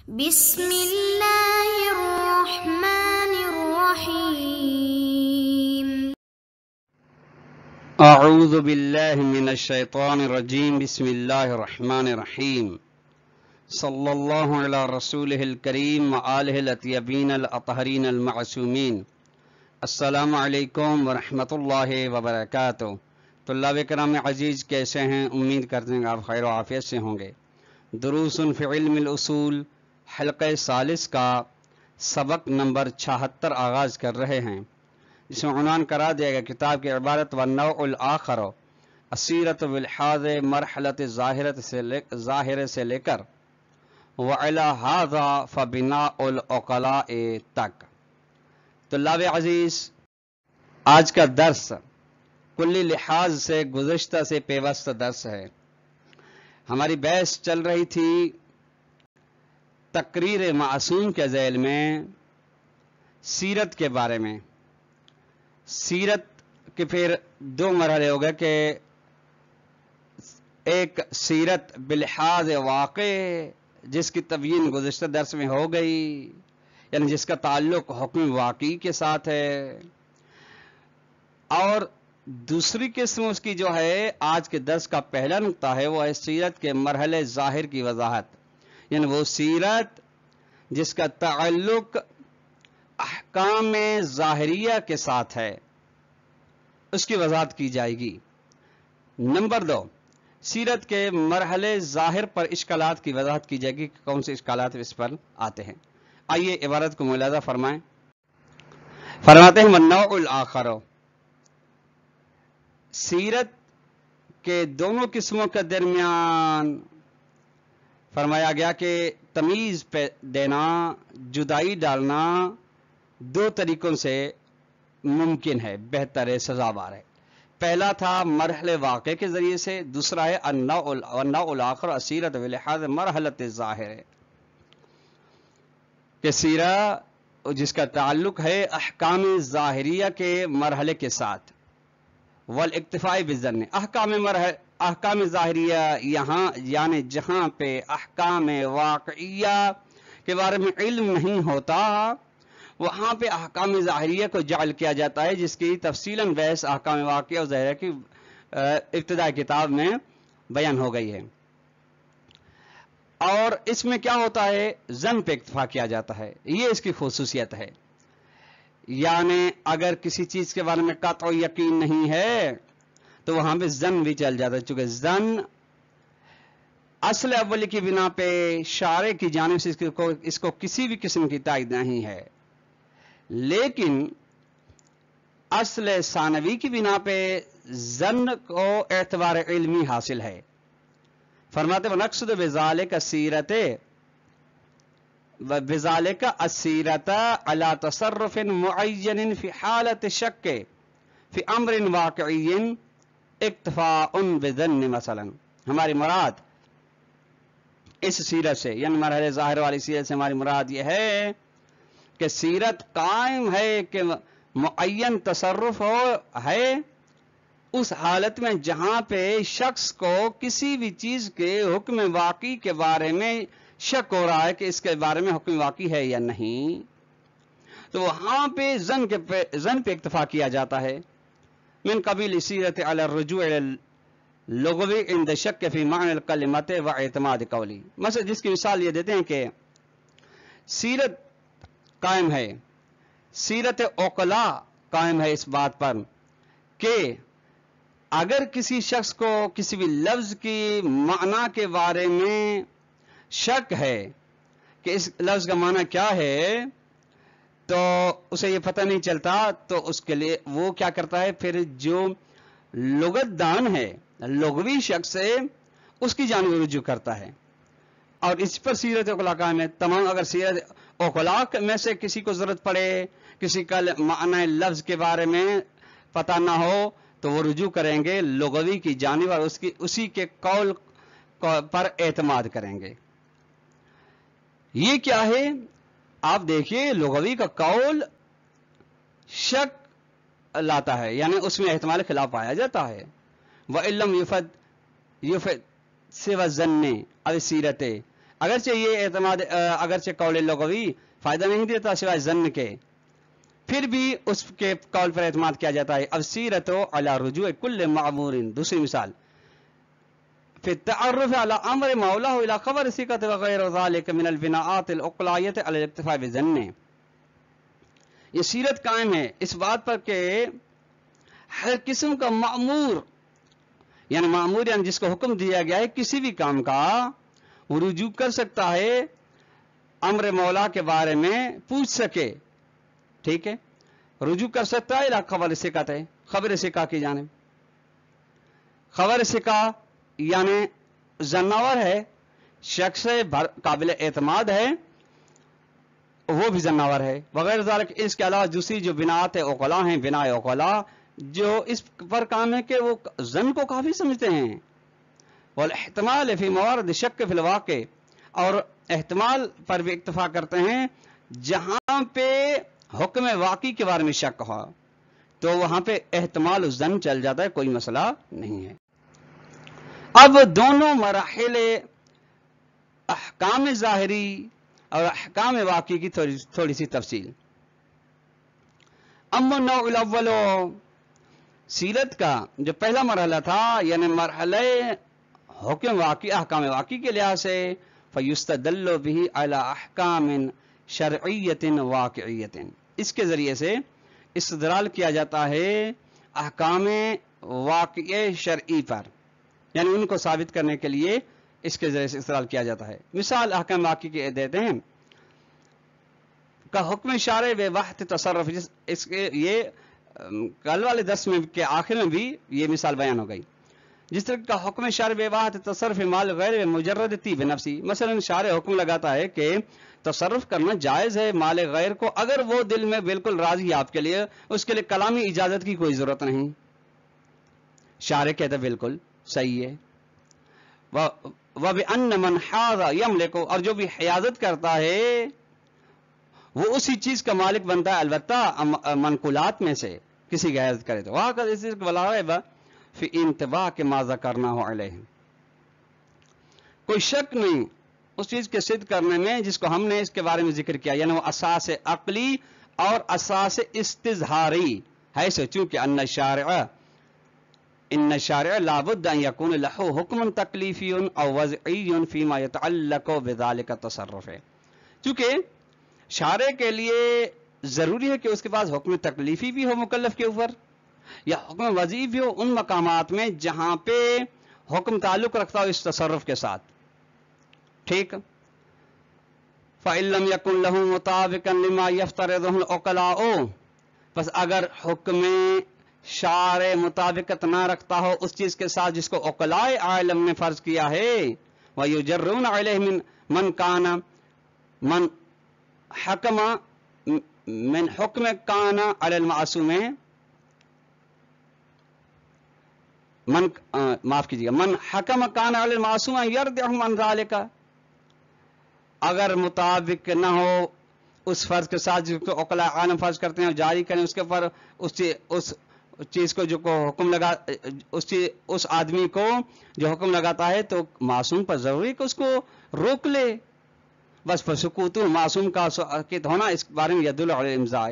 بسم اللہ الرحمن الرحیم اعوذ باللہ من الشیطان الرجیم بسم اللہ الرحمن الرحیم صلی اللہ علی رسولہ الکریم وآلہ الاطیبین الاطہرین المعصومین۔ السلام علیکم ورحمۃ اللہ وبرکاتہ۔ طلاب کرام عزیز، کیسے ہیں؟ امید کرتے ہیں آپ خیر و عافیت سے ہوں گے۔ دروس فی علم الاصول حلقہ ثالث کا سبق نمبر 76 آغاز کر رہے ہیں۔ اس میں عنوان قرار دیا گیا کتاب کی عبارت والنوع الآخر السیرۃ بالحاظ مرحلۃ ظاہر سے لے کر وعلی ھذا فبناء العقلاء تک۔ طلاب عزیز، آج کا درس کلی لحاظ سے گزشتہ سے پیوست درس ہے۔ ہماری بحث چل رہی تھی تقریر معصوم کے ذیل میں سیرت کے بارے میں۔ سیرت کے پھر دو مرحلے ہو گئے کہ ایک سیرت بالحاظ واقع جس کی تبیین گزشتہ درس میں ہو گئی، یعنی جس کا تعلق حکم واقعی کے ساتھ ہے، اور دوسری قسم اس کی جو ہے آج کے درس کا پہلا نقطہ ہے، وہ ہے سیرت کے مرحلے ظاہر کی وضاحت، یعنی وہ سیرت جس کا تعلق احکام ظاہریہ کے ساتھ ہے، اس کی وضاحت کی جائے گی۔ نمبر 2، سیرت کے مرحلے ظاہر پر اشکالات کی وضاحت کی جائے گی کہ کون سے اشکالات اس پر آتے ہیں۔ آئیے عبارت کو ملاحظہ فرمائیں۔ فرماتے ہیں والنوع الآخر، سیرت کے دونوں قسموں کے درمیان فرمایا گیا کہ تمیز پہ دینا، جدائی ڈالنا دو طریقوں سے ممکن ہے، بہتر ہے، سزاوار ہے۔ پہلا تھا مرحلے واقع کے ذریعے سے، دوسرا ہے النوع الآخر السیرۃ بلحاظ مرحلۃ ظاہر، کہ سیرت جس کا تعلق ہے احکام ظاہریہ کے مرحلے کے ساتھ، والاکتفاء بالظن، احکام ظاہریہ یہاں یعنی جہاں پہ احکام واقعیہ کے بارے میں علم نہیں ہوتا، وہاں پہ احکام ظاہریہ کو جعل کیا جاتا ہے، جس کی تفصیلاً بحث احکام واقعیہ اور ظاہریہ کی ابتدائی کتاب میں بیان ہو گئی ہے۔ اور اس میں کیا ہوتا ہے؟ ظن پہ اکتفا کیا جاتا ہے، یہ اس کی خصوصیت ہے۔ یعنی اگر کسی چیز کے بارے میں قطع و یقین نہیں ہے تو وہاں پہ ظن بھی چل جاتا ہے، چونکہ ظن اصل اولی کی بنا پہ شارع کی جانب سے اس کو کسی بھی قسم کی تائید نہیں ہے، لیکن اصل ثانوی کی بنا پہ ظن کو اعتبار علمی حاصل ہے۔ فرماتے ونقصد بذالک السیرۃ وبذالک السیرۃ علی تصرف معین فی حالت شک فی امر واقعی اکتفاء بظن۔ مثلا ہماری مراد اس سیرت سے، یعنی مرحلے ظاہر والی سیرت سے ہماری مراد یہ ہے کہ سیرت قائم ہے کہ معین تصرف ہے اس حالت میں جہاں پہ شخص کو کسی بھی چیز کے حکم واقعی کے بارے میں شک ہو رہا ہے کہ اس کے بارے میں حکم واقعی ہے یا نہیں، تو وہاں پہ ظن پہ اکتفا کیا جاتا ہے۔ من قبیل سیرت علی الرجوع اللغوی عند شک فی معنی الکلمۃ و اعتماد قولی۔ مثلا جس کی مثال یہ دیتے ہیں کہ سیرت قائم ہے، سیرت عقلاء قائم ہے اس بات پر کہ اگر کسی شخص کو کسی بھی لفظ کی معنی کے بارے میں شک ہے کہ اس لفظ کا معنی کیا ہے، تو اسے یہ پتہ نہیں چلتا، تو اس کے لیے وہ کیا کرتا ہے، پھر جو لغت دان ہے، لغوی شخص ہے، اس کی جانب رجوع کرتا ہے، اور اس پر سیرت عقلاء قائم ہے۔ تمام اگر سیرت عقلاء میں سے کسی کو ضرورت پڑے، کسی کا معنی لفظ کے بارے میں پتہ نہ ہو، تو وہ رجوع کریں گے لغوی کی جانب اور اسی کے قول پر اعتماد کریں گے۔ یہ کیا ہے؟ آپ دیکھیے، لغوی کا قول شک لاتا ہے، یعنی اس میں احتمال خلاف پایا جاتا ہے۔ وَإِن لَّمْ يُفَدْ سِوَى الظَّنِّ أَوِ السِّيرَةِ، اگرچہ یہ اعتماد اگرچہ قول لغوی فائدہ نہیں دیتا سوائے ظن کے، پھر بھی اس کے قول پر اعتماد کیا جاتا ہے. اب سیرت علی رجوع کل معمور، دوسری مثال فی التعرف علی امر مولا الى خبر ثقۃ وغیر ذلك من البناءات العقلائیہ علی الاکتفاء بظن. یہ سیرت قائم ہے اس بات پر کہ ہر قسم کا معمور یعنی جس کو حکم دیا گیا ہے کسی بھی کام کا، وہ رجوع کر سکتا ہے امر مولا کے بارے میں پوچھ سکے. ٹھیک ہے، رجوع کر سکتا ہے لا خبر ثقۃ ہے، خبر ثقہ کی جانب. خبر ثقہ یعنی ذمہ ہے، شخص قابل اعتماد ہے، وہ بھی ذمہ ہے. وغیر ذالک، اس کے علاوہ دوسری جو بناءات عقلاء ہیں، بناء عقلاء جو اس پر کام ہے کہ وہ ظن کو کافی سمجھتے ہیں. والاحتمال فی موارد شک فی الواقع، اور احتمال پر بھی اکتفا کرتے ہیں جہاں پہ حکم واقعی کے بارے میں شک ہوا تو وہاں پہ احتمال الظن چل جاتا ہے، کوئی مسئلہ نہیں ہے. اب دونوں مراحل احکام ظاہری اور احکام واقعی کی تھوڑی سی تفصیل. اما النوع الاول، سیرت کا جو پہلا مرحلہ تھا یعنی مرحلہ حکم واقعی احکام واقعی کے لحاظ سے، فیستدل به علی احکام شرعیت واقعیت، اس کے ذریعے سے استدلال کیا جاتا ہے احکام واقعی شرعی پر، یعنی ان کو ثابت کرنے کے لیے اس کے ذریعے سے استدلال کیا جاتا ہے. مثال احکام واقعی کے دیتے ہیں کا حکم شارع بے وحت تصرف، اس کے یہ کل والے درس میں کے آخر میں بھی یہ مثال بیان ہو گئی. جس طرح کا حکم شارع بے وحت تصرف مال غیر مجرد طیب نفسی، مثلا شارع حکم لگاتا ہے کہ تصرف کرنا جائز ہے مال غیر کو اگر وہ دل میں بالکل راضی ہے آپ کے لیے، اس کے لیے کلامی اجازت کی کوئی ضرورت نہیں. شارع کہتا ہے بالکل صحیح ہے. وَبِأَنَّ مَنْ حَاذَ يَمْلِكُ، اور جو بھی حیازت کرتا ہے وہ اسی چیز کا مالک بنتا ہے، البتہ منقولات میں سے کسی کی حیازت کرے تو وہاں کا اس چیز کو بلا ہے فی انتباہ کے ماذا کرنا ہو علیہ، کوئی شک نہیں اس چیز کے صدق کرنے میں جس کو ہم نے اس کے بارے میں ذکر کیا، یعنی وہ اساس عقلی اور اساس استظہاری ہے. سو چونکہ ان الشارع لابد ان یکون له حکم تکلیفی او وضعی فیما یتعلق بذلک التصرف، چونکہ شارع کے لیے ضروری ہے کہ اس کے پاس حکم تکلیفی بھی ہو مکلف کے اوپر یا حکم وضعی بھی ہو ان مقامات میں جہاں پہ حکم تعلق رکھتا ہو اس تصرف کے ساتھ. ٹھیک، فَإِن لَمْ يَكُنْ لَهُ مُطَابِقًا لِمَا يَفْتَرِضُهُ الْعُقَلَاءُ، بس اگر حکم شارع مطابقت نہ رکھتا ہو اس چیز کے ساتھ جس کو عقلاء عالم نے فرض کیا ہے، وَيُجَرُّونَ عَلَيْهِ مَنْ كَانَ من حکم من حکم کان علی المعصوم، معاف کیجیے من حکم کان علی المعصوم یردعهم عن ذلک، اگر مطابق نہ ہو اس فرض کے ساتھ جس کو عقلاء عالم فرض کرتے ہیں اور جاری کریں اس کے اوپر اس چیز کو جو کو حکم لگا اس آدمی کو جو حکم لگاتا ہے تو معصوم پر ضروری کہ اس کو روک لے. بس فسکوت معصوم کا ساکت ہونا اس بارے میں یدل علی الامضاء،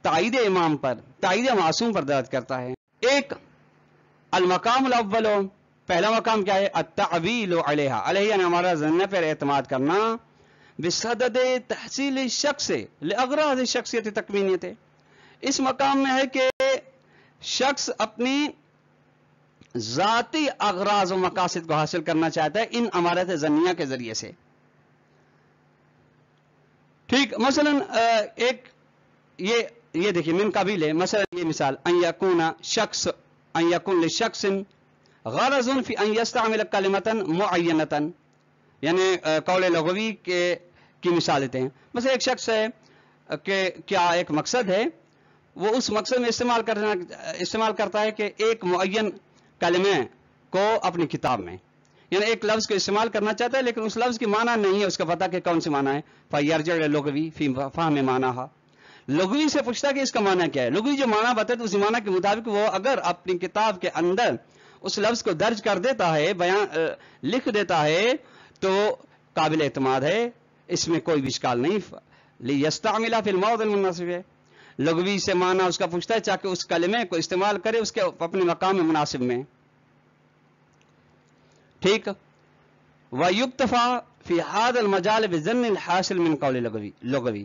تائید امام پر تائید معصوم پر دلالت کرتا ہے. ایک المقام الاول، پہلا مقام کیا ہے؟ التعویل علیہا، علیہ یعنی ہمارا ظن پر اعتماد کرنا، بصدد تحصیل شخص لاغراض شخصیت تکوینیت، اس مقام میں ہے کہ شخص اپنی ذاتی اغراض و مقاصد کو حاصل کرنا چاہتا ہے ان امارت ظنیہ کے ذریعے سے. ٹھیک، مثلا ایک یہ دیکھیے من قبیل ہے، مثلا یہ مثال ان یکون لشخص غرض فی ان یستعمل کلمتا معینتا، یعنی قول لغوی کی مثال دیتے ہیں. مثلا ایک شخص ہے کہ کیا ایک مقصد ہے، وہ اس مقصد میں استعمال کرتا ہے کہ ایک معین کلمے کو اپنی کتاب میں، یعنی ایک لفظ کو استعمال کرنا چاہتا ہے لیکن اس لفظ کی معنی نہیں ہے اس کا پتہ کہ کون سی معنی ہے. فیرجع لغوی فی فہم معنیہا، لغوی سے پوچھتا ہے کہ اس کا معنی کیا ہے، لغوی جو معنی بتائے تو اسی معنی کے مطابق وہ اگر اپنی کتاب کے اندر اس لفظ کو درج کر دیتا ہے، بیان لکھ دیتا ہے، تو قابل اعتماد ہے، اس میں کوئی بھی اشکال نہیں. لیستعمل فی الموضع المناسب ہے، لغوی سے معنی اس کا پوچھتا ہے تاکہ اس کلمے کو استعمال کرے اس کے اپنے مقام مناسب میں. ٹھیک. وَيُكْتَفَى فِي هَذَا الْمَجَالِ بِظَنِّ الْحَاصِلِ مِنْ قَوْلِ لغوی.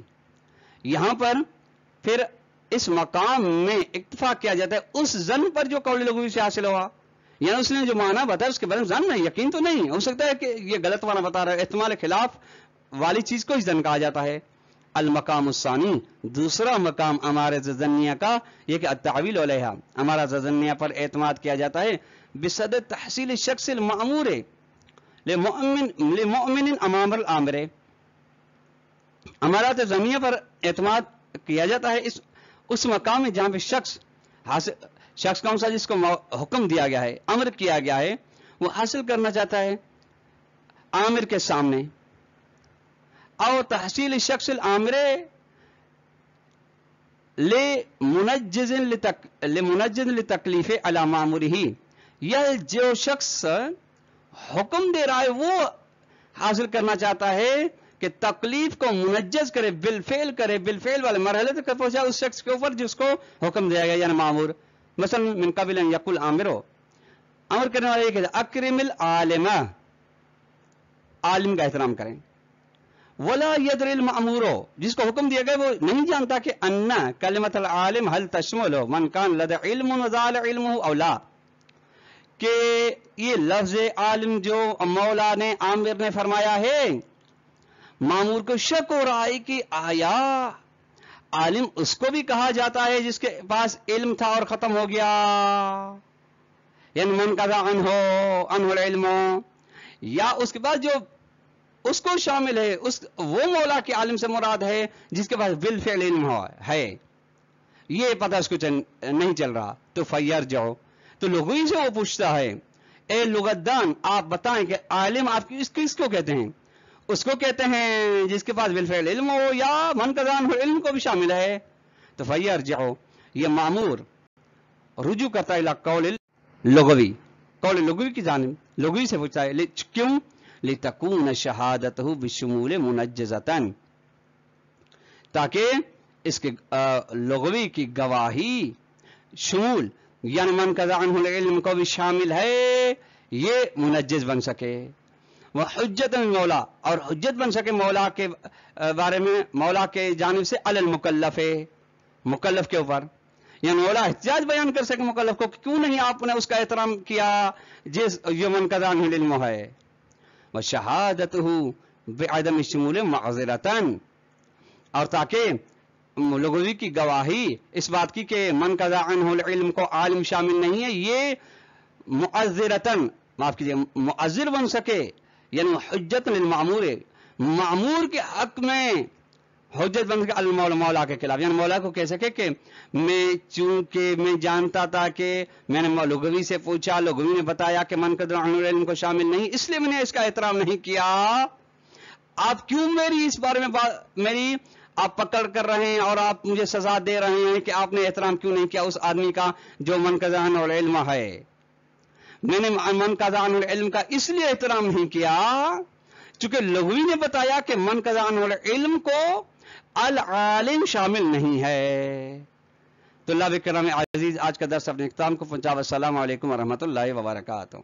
یہاں پر پھر اس مقام میں اکتفا کیا جاتا ہے اس ظن پر جو قول لغوی سے حاصل ہوا، یعنی اس نے جو معنی بتایا اس کے بارے میں ظن ہے، یقین تو نہیں ہو سکتا ہے کہ یہ غلط معنی بتا رہا ہے. احتمال خلاف والی چیز کو ہی ظن کہا جاتا ہے. المقام الثانی، دوسرا مقام امارۃ ظنیہ کا یہ کہ التعویل علیہا، امارۃ ظنیہ پر اعتماد کیا جاتا ہے بصدد تحصیل الشخص المأمور لمؤمن امام الامر. امارات ظنیہ پر اعتماد کیا جاتا ہے اس مقام میں جہاں پہ شخص کون سا جس کو حکم دیا گیا ہے، امر کیا گیا ہے، وہ حاصل کرنا چاہتا ہے عامر کے سامنے. او تحصیل شخص العامر لمنجز لتکلیف علی مامورہ، یا جو شخص حکم دے رہا ہے وہ حاصل کرنا چاہتا ہے کہ تکلیف کو منجز کرے، بالفعل کرے، بالفعل والے مرحلے تک پہنچا اس شخص کے اوپر جس کو حکم دیا گیا، یعنی مامور. مثلا من قبل ان یقول عامرو، امر کرنے والا یہ کہ اکرم العالم، عالم کا احترام کریں. ولا يدري المأمور، جس کو حکم دیا گیا وہ نہیں جانتا کہ ان کلمۃ العالم هل تشمل من كان لدى علم وزال علمه او لا، کہ یہ لفظ عالم جو مولا نے عامر نے فرمایا ہے، مامور کو شک ہو رہا ہے کہ آیا عالم اس کو بھی کہا جاتا ہے جس کے پاس علم تھا اور ختم ہو گیا، یعنی من قضا عنہ العلم، یا اس کے بعد جو اس کو شامل ہے وہ مولا کے عالم سے مراد ہے جس کے پاس بالفعل علم ہے، یہ پتہ اس کو نہیں چل رہا. تو فیرجع، تو لغوی سے وہ پوچھتا ہے اے لغتدان آپ بتائیں کہ عالم آپ کس کو کہتے ہیں؟ اس کو کہتے ہیں جس کے پاس بالفعل علم ہو یا من قضان ہو علم کو بھی شامل ہے. تو فیرجع، یہ مامور رجوع کرتا ہے قول لغوی، قول لغوی کی جانب، لغوی سے پوچھتا ہے کیوں؟ لتکون شہادتہ بشمول منجزتن، تاکہ اس کے لغوی کی گواہی شمول یعنی من قضا عنہ العلم کو بھی شامل ہے، یہ منجز بن سکے. وحجت مولا، اور حجت بن سکے مولا کے بارے میں، مولا کے جانب سے علی المکلف، مکلف کے اوپر، یعنی مولا احتجاج بیان کر سکے مکلف کو کہ کیوں نہیں آپ نے اس کا احترام کیا جس یہ من قضا عنہ العلم ہے. وشہادتہ بعدم شمول معذرتن، اور تاکہ لغوی کی گواہی اس بات کی کہ من قضا عنہ العلم کو عالم شامل نہیں ہے، یہ معذرتن، معاف کیجیے، معذر بن سکے، یعنی حجت للمعمور، معمور کے حق میں حجت بن سکے المولا، مولا کے خلاف، یعنی مولا کو کہہ سکے کہ چونکہ میں جانتا تھا کہ میں نے لغوی سے پوچھا، لغوی نے بتایا کہ من قضا عنہ العلم کو شامل نہیں، اس لیے میں نے اس کا احترام نہیں کیا. آپ کیوں میری اس بارے میں میری آپ پکڑ کر رہے ہیں اور آپ مجھے سزا دے رہے ہیں کہ آپ نے احترام کیوں نہیں کیا اس آدمی کا جو من قضا عنہ العلم ہے؟ میں نے من قضا عنہ العلم کا اس لیے احترام نہیں کیا چونکہ لغوی نے بتایا کہ من قضا عنہ العلم کو العالم شامل نہیں ہے. تو اللہ کرام عزیز، آج کا درس اپنے اختتام کو پہنچا. السلام علیکم ورحمۃ اللہ وبرکاتہ.